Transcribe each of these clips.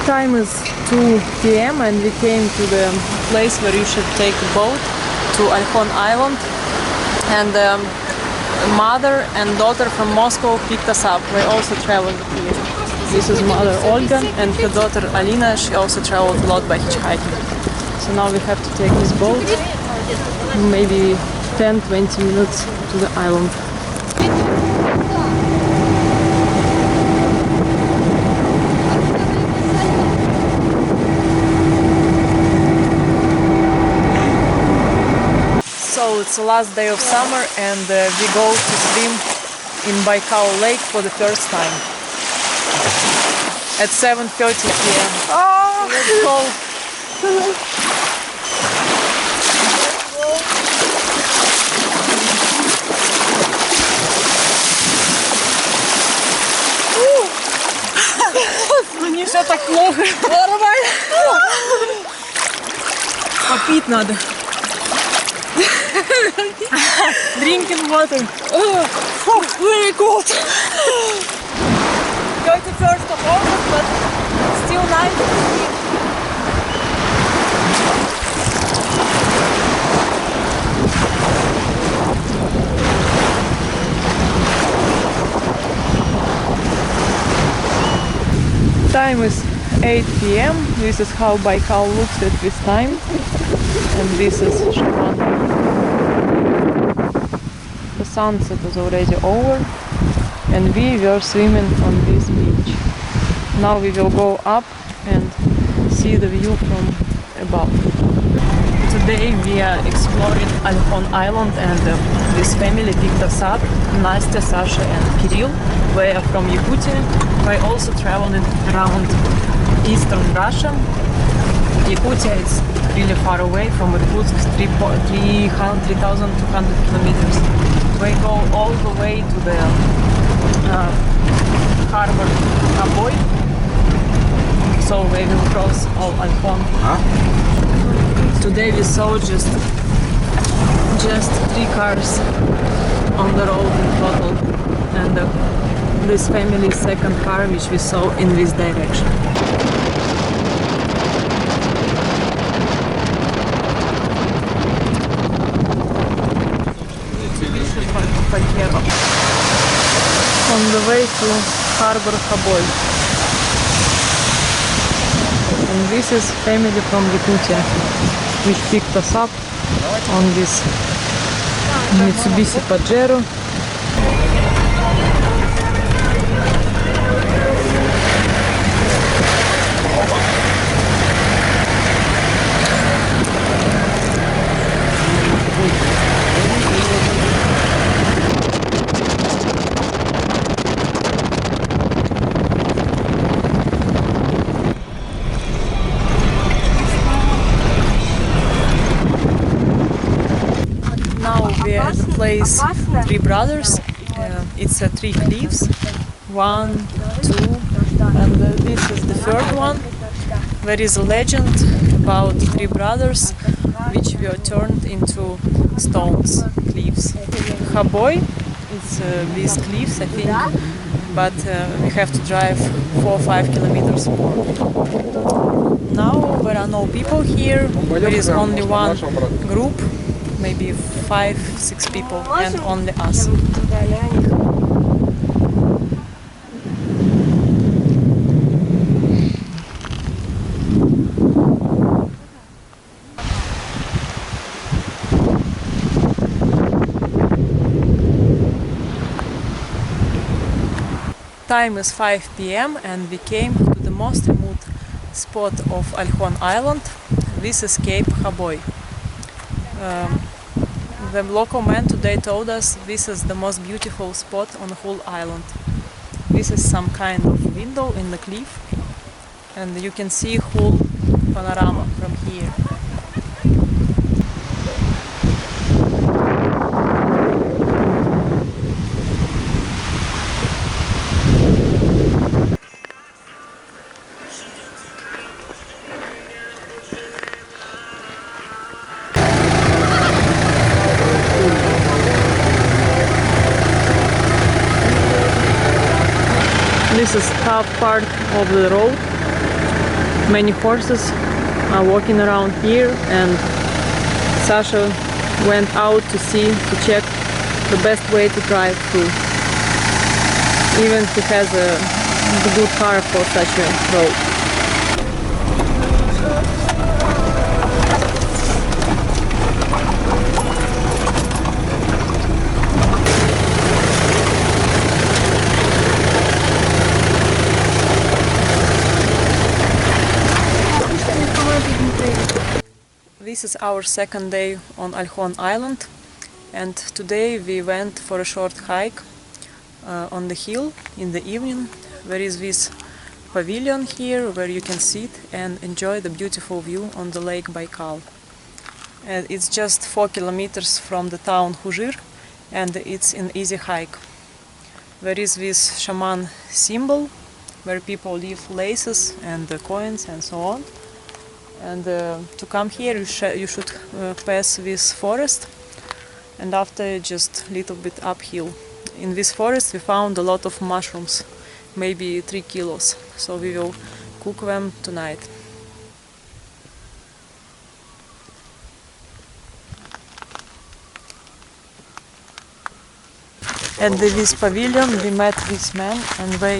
Time is 2 p.m. and we came to the place where you should take a boat to Olkhon Island, and mother and daughter from Moscow picked us up. They also traveled here. This is mother Olga and her daughter Alina. She also traveled a lot by hitchhiking. So now we have to take this boat, maybe 10-20 minutes to the island. So it's the last day of summer and we go to swim in Baikal lake for the first time at 7:30 p.m. Oh! Let's go! Не все так плохо. Нормально. Попить надо. Drinking water. Very cold. 31st of August, but still nice. Time is 8 p.m. This is how Baikal looks at this time. And this is Shamanka. The sunset is already over and we were swimming on this beach. Now we will go up and see the view from above. Today we are exploring Olkhon Island and this family picked us up. Nastya, Sasha and Kirill. They are from Yakutia. They also traveling around eastern Russia. Yakutia is really far away from Irkutsk, 3,200 kilometers. We go all the way to the harbor Khoboi, so we will cross all Olkhon. Today we saw just 3 cars on the road in total, and this family's second car which we saw in this direction. On the way to harbor Khoboi. And this is family from Yakutia which picked us up on this Mitsubishi Pajero. We are at the place Three Brothers. It's 3 cliffs, 1, 2, and this is the third one. There is a legend about 3 brothers which were turned into stones, cliffs. Khoboi, it's these cliffs, I think, but we have to drive 4 or 5 kilometers more. Now there are no people here, there is only one group, maybe 5-6 people, and only us. Time is 5 p.m. and we came to the most remote spot of Olkhon Island. This is Cape Khoboi. The local man today told us this is the most beautiful spot on the whole island. This is some kind of window in the cliff and you can see whole panorama from here. This is top part of the road Many horses are walking around here, and Sasha went out to see, to check the best way to drive through. Even he has a good car for such a road. This is our second day on Olkhon Island, and today we went for a short hike on the hill in the evening. There is this pavilion here where you can sit and enjoy the beautiful view on the lake Baikal. And it's just 4 kilometers from the town Khuzhir, and it's an easy hike. There is this shaman symbol where people leave laces and coins and so on. And to come here you should pass this forest, and after just a little bit uphill. In this forest we found a lot of mushrooms, maybe 3 kilos, so we will cook them tonight. At this pavilion we met this man, and they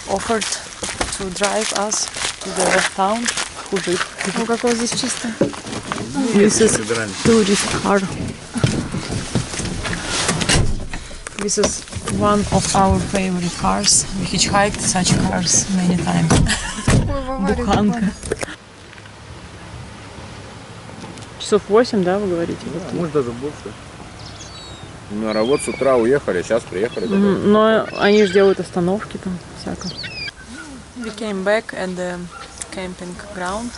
offered to drive us to the town Khuzhir. Ну какой здесь чисто. This is tourist car. This is one of our favorite cars. We hitchhiked such cars many times. Буханка. Часов 8, да, вы говорите? Да, может даже больше. На работу с утра уехали, сейчас приехали. Но они же делают остановки там всяко. We came back at the camping ground,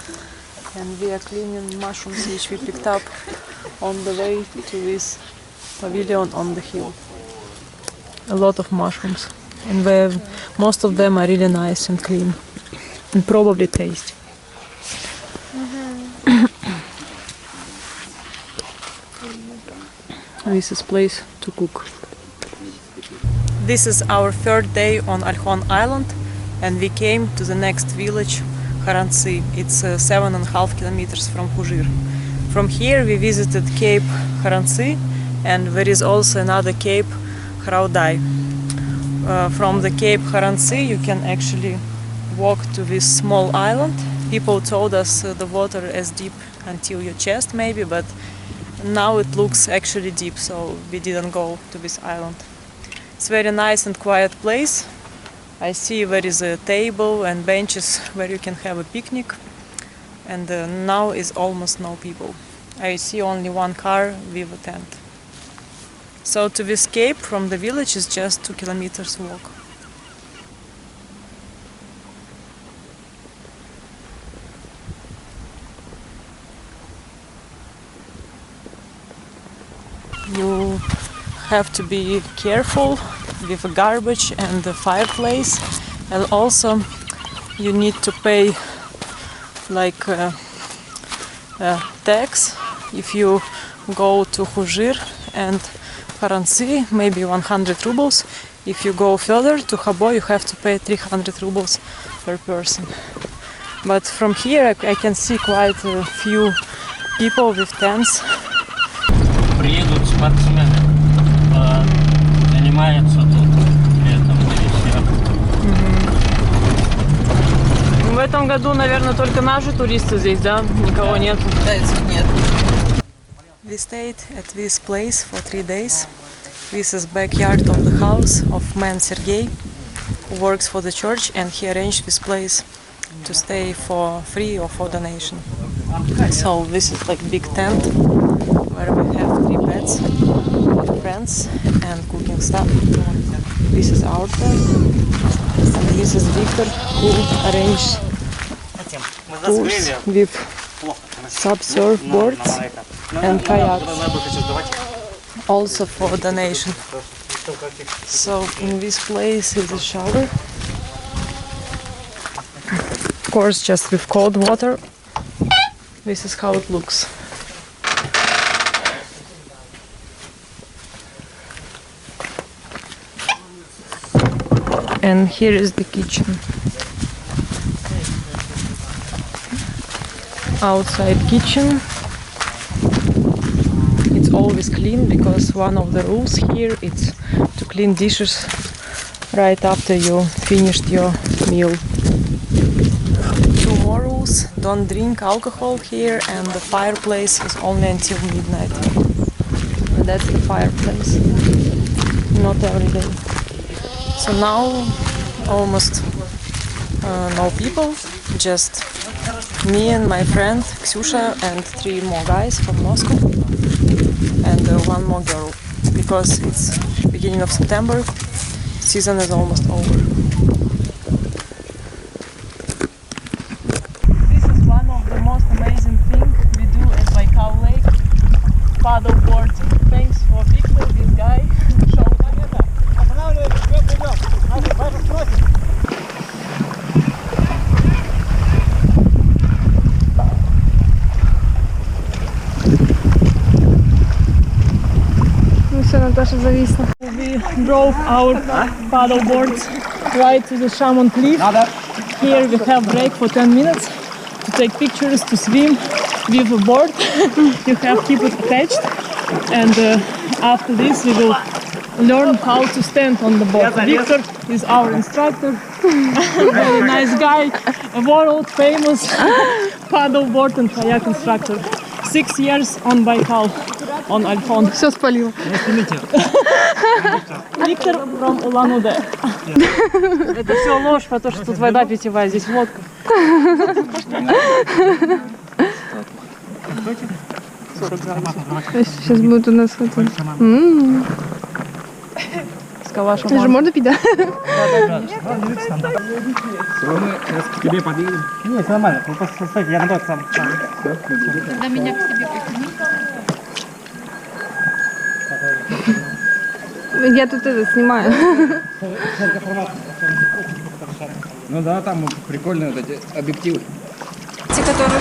and we are cleaning mushrooms which we picked up on the way to this pavilion on the hill. A lot of mushrooms, and most of them are really nice and clean and probably tasty. This is place to cook. This is our third day on Olkhon Island, and we came to the next village, Taltsy. It's 7.5 kilometers from Khuzhir. From here we visited Cape Taltsy, and there is also another Cape Khoboi. From the Cape Taltsy you can actually walk to this small island. People told us the water is deep until your chest maybe, but now it looks actually deep, so we didn't go to this island. It's very nice and quiet place. I see there is a table and benches where you can have a picnic, and now is almost no people. I see only one car with a tent. So to this cape from the village is just 2 kilometers walk. You have to be careful with the garbage and the fireplace, and also you need to pay like tax if you go to Khuzhir and Taltsy, maybe 100 rubles. If you go further to Khoboi you have to pay 300 rubles per person. But from here I can see quite a few people with tents. Приедут спортсмены, занимаются тут летом или В этом году, наверное, только наши туристы здесь, да? Никого нет? Нет. We stayed at this place for 3 days. This is backyard of the house of man Sergei, who works for the church, and he arranged this place to stay for free or for donation. So this is like big tent where we have 3 beds, friends and cooking stuff. This is our tent, and this is Victor, who arranged tours with Sup-surf boards and kayaks, also for donation. So in this place is a shower, of course just with cold water. This is how it looks. And here is the kitchen. outside kitchen. It's always clean because one of the rules here is to clean dishes right after you finished your meal. Two more rules: don't drink alcohol here, and the fireplace is only until midnight. And that's the fireplace, not every day. So now almost no people, just me and my friend Ksyusha and 3 more guys from Moscow and 1 more girl, because it's beginning of September, season is almost over. This is one of the most amazing things we do at Baikal Lake, paddleboarding. Thanks for Victor, this guy showed. Наташа зависла. We drove our paddleboards right to the Shaman cliff. Here we have break for 10 minutes to take pictures, to swim with a board. You have keep it attached, and after this we will learn how to stand on the board. Victor is our instructor, very nice guy, a world famous paddleboard and kayak instructor. 6 years on Baikal, on Olkhon. Все спалила. Виктор from Улан-Удэ. Это все ложь, потому что тут вода питьевая, здесь водка. 40 градусов. Сейчас будет у нас это. С калашем. Это же можно пить, да? Тебе подъедем? Нет, нормально. Вы просто стойте, я готов сам. Когда меня к себе притяни. Я тут это снимаю. Ну да, там прикольные вот эти объективы.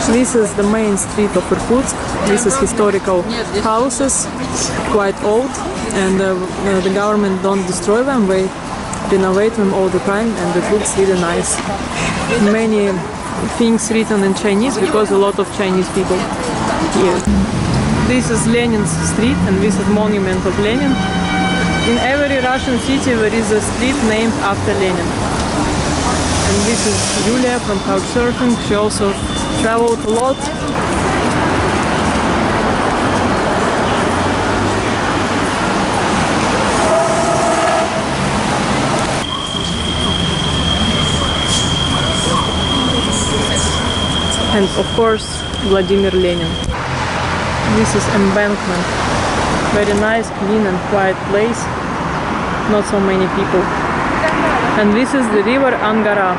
This is the main street of Irkutsk. This is historical houses, quite old, and the government don't destroy them. They renovate them all the time, and it looks really nice. Many things written in Chinese because a lot of Chinese people here. This is Lenin's street, and this is monument of Lenin. In every Russian city there is a street named after Lenin. And this is Yulia from CouchSurfing. She also traveled a lot. And of course, Vladimir Lenin. This is embankment. Very nice, clean and quiet place. Not so many people. And this is the river Angara.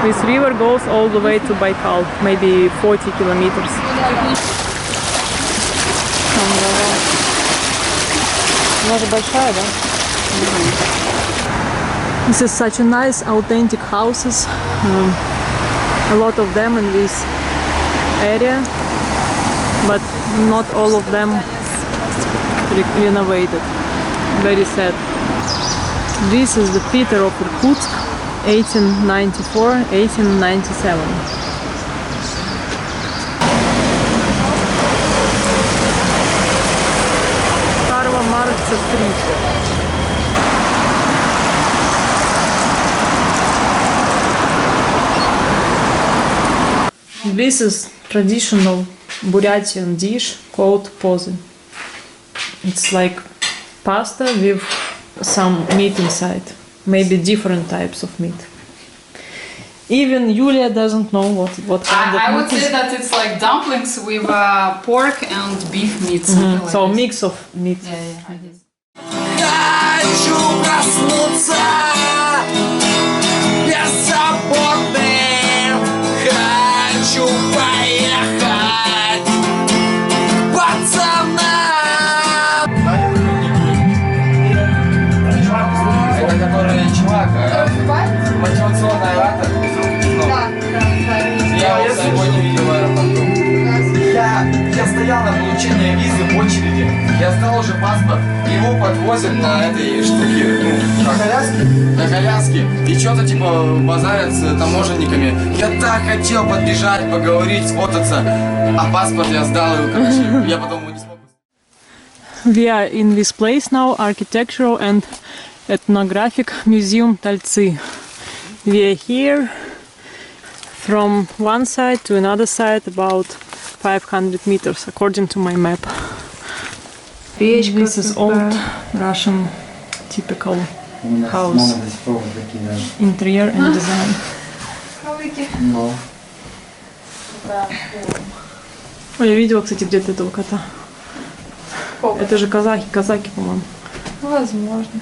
This river goes all the way to Baikal, maybe 40 kilometers. Angara. Она же большая, да? This is such a nice, authentic houses. A lot of them in this area, but not all of them renovated. Very sad. This is the Peter of Irkutsk, 1894-1897. Karva Marksa Street. This is traditional Buratian dish called pozy. It's like pasta with some meat inside, maybe different types of meat. Even Yulia doesn't know what kind of meat. I would say that it's like dumplings with pork and beef meat. Like so this. mix of meat. Yeah, I guess. Хочу проснуться беззаботным. Хочу поехать пацанам. Это который чувак, мотивационный оратор. Я его не видел в аэропорту. Я стоял на получение визы в очереди. Я сдал уже паспорт. И его подвозят на этой штуке, ну, на коляске, и что-то типа базарят с таможенниками. Я так хотел подбежать, поговорить, сфотаться, а паспорт я сдал, и, короче, я потом его не смог. We are in this place now, Architectural and Ethnographic Museum Taltsy. We are here from one side to another side about 500 meters, according to my map. This is old Russian typical house, interior and design. Ой, я видела, кстати, где-то этого кота. Это же казаки, по-моему. Возможно.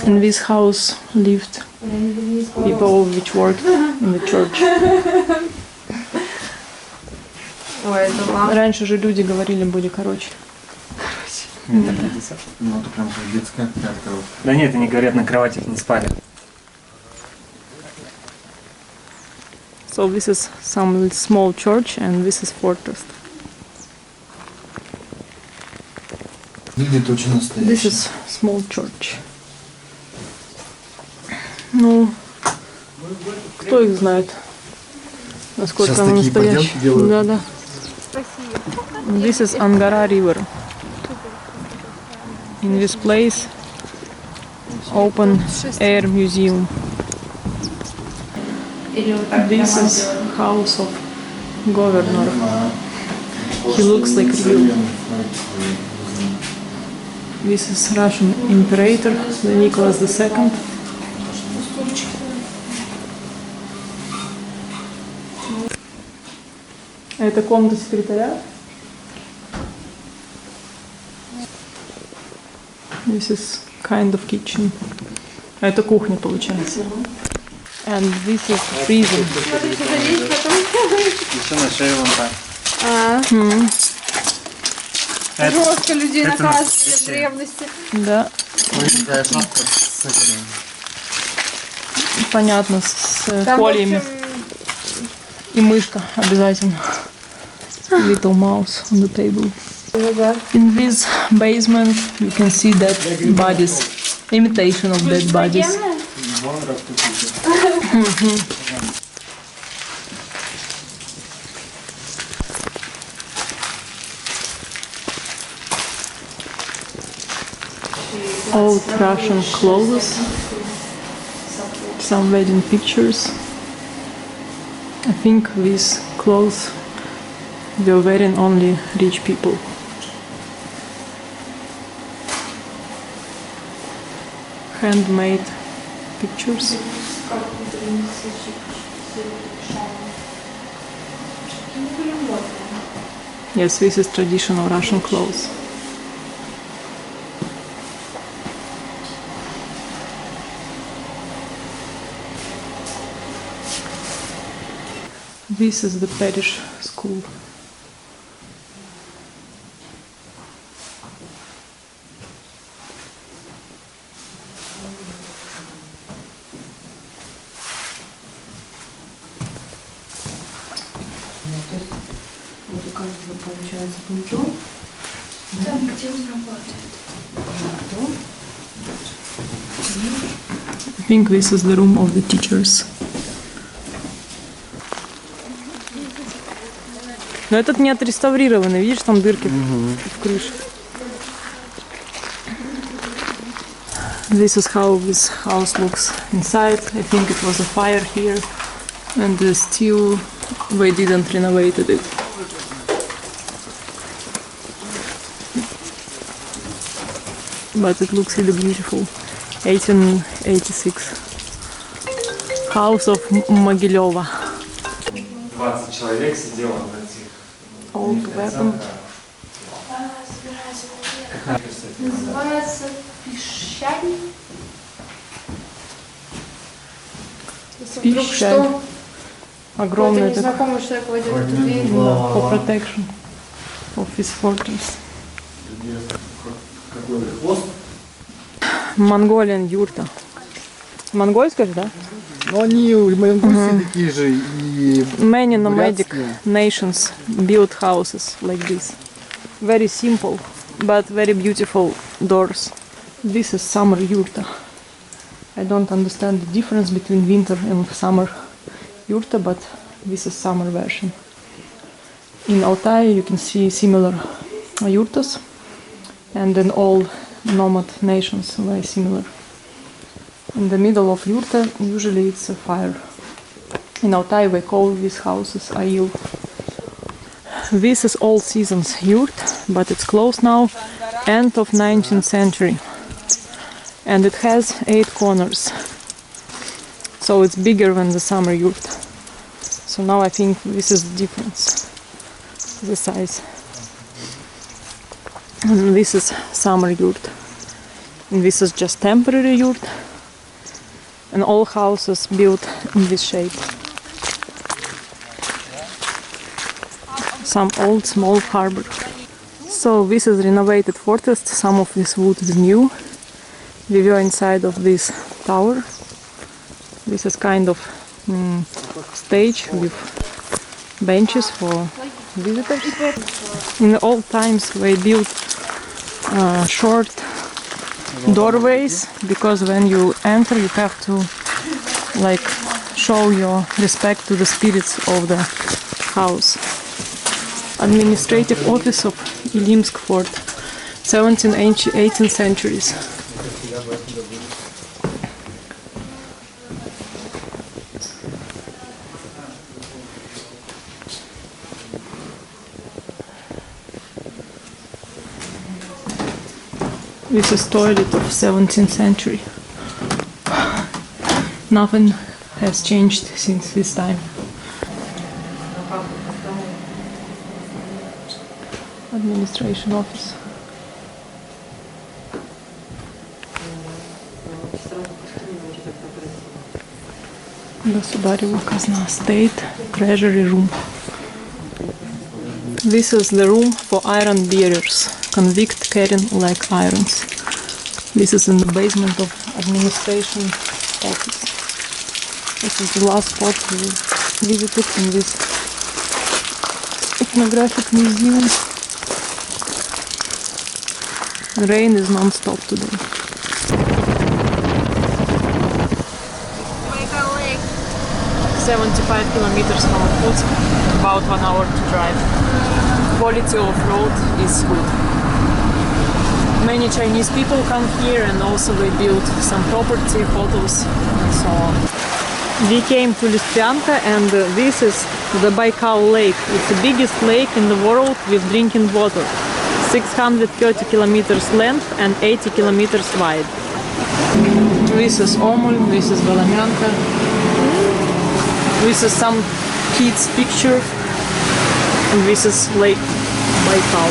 In this house lived people which worked in the church. Ой, это ладно. Раньше же люди говорили, были короче. Ну, это прям детская какая-то. Да нет, они говорят, на кроватях не спали. So this is some small church and this is fortress. Выглядит очень настоящий. This is small church. Ну, кто их знает, насколько Сейчас она такие настоящая. поделки делают. Да, да. This is Angara River. In this place, open air museum. This is house of governor. He looks like real. This is Russian imperator, Nicholas II. Это комната секретаря. This is kind of kitchen. Это кухня получается. And this is prison. Еще на шее вон так. Жестко людей это наказывали в древности. Да, Такая шапка с этими. понятно, с Там, в кольями. общем, И мышка обязательно. Little mouse on the table. In this basement you can see dead bodies. Imitation of dead bodies. Old Russian clothes. Some wedding pictures. I think these clothes were wearing only rich people. Handmade pictures. Yes, this is traditional Russian clothes. This is the parish school. I think this is the room of the teachers. Но этот не отреставрированный, видишь, там дырки в крыше. This is how this house looks inside. I think it was a fire here, and still they didn't renovate it. But it looks really beautiful. 1886. House of Могилева. 20 человек сидело в этих. Old weapon. Называется пищаль. Пищаль. Огромный такой. Незнакомый человек войдет в эту дверь. For protection of his fortress. Mongolian юрта. Монгольская же, да? Ну они монгольцы такие же и Many nomadic бурятские. nations build houses like this. Very simple, but very beautiful doors. This is summer yurta. I don't understand the difference between winter and summer yurta, but this is summer version. In Altai you can see similar yurtas, and in all nomad nations very similar. In the middle of yurta usually it's a fire. In Altai we call these houses ayil. This is all seasons yurt, but it's closed now, end of 19th century. And it has 8 corners. So it's bigger than the summer yurt. So now I think this is the difference, the size. And this is summer yurt. And this is just temporary yurt. And all houses built in this shape. Some old small harbor. So this is renovated fortress. Some of this wood is new. We were inside of this tower. This is kind of stage with benches for visitors. In the old times we built short doorways, because when you enter you have to like show your respect to the spirits of the house. Administrative office of Ilimsk fort, 17th and 18th centuries. This is toilet of 17th century. Nothing has changed since this time. Administration office. Государева казна, state treasury room. This is the room for iron bearers, convict carrying like irons. This is in the basement of administration office. This is the last spot we visited in this ethnographic museum. The rain is non-stop today. Baikal Lake. 75 kilometers from Irkutsk, about 1 hour to drive. Quality of road is good. Many Chinese people come here, and also they build some property, hotels and so on. We came to Listvyanka, and this is the Baikal Lake. It's the biggest lake in the world with drinking water. 630 kilometers length and 80 kilometers wide. This is Omul, this is Voluminous. This is some kids' picture, and this is Lake Baikal.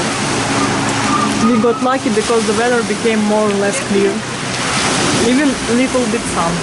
We got lucky because the weather became more or less clear, even a little bit sun.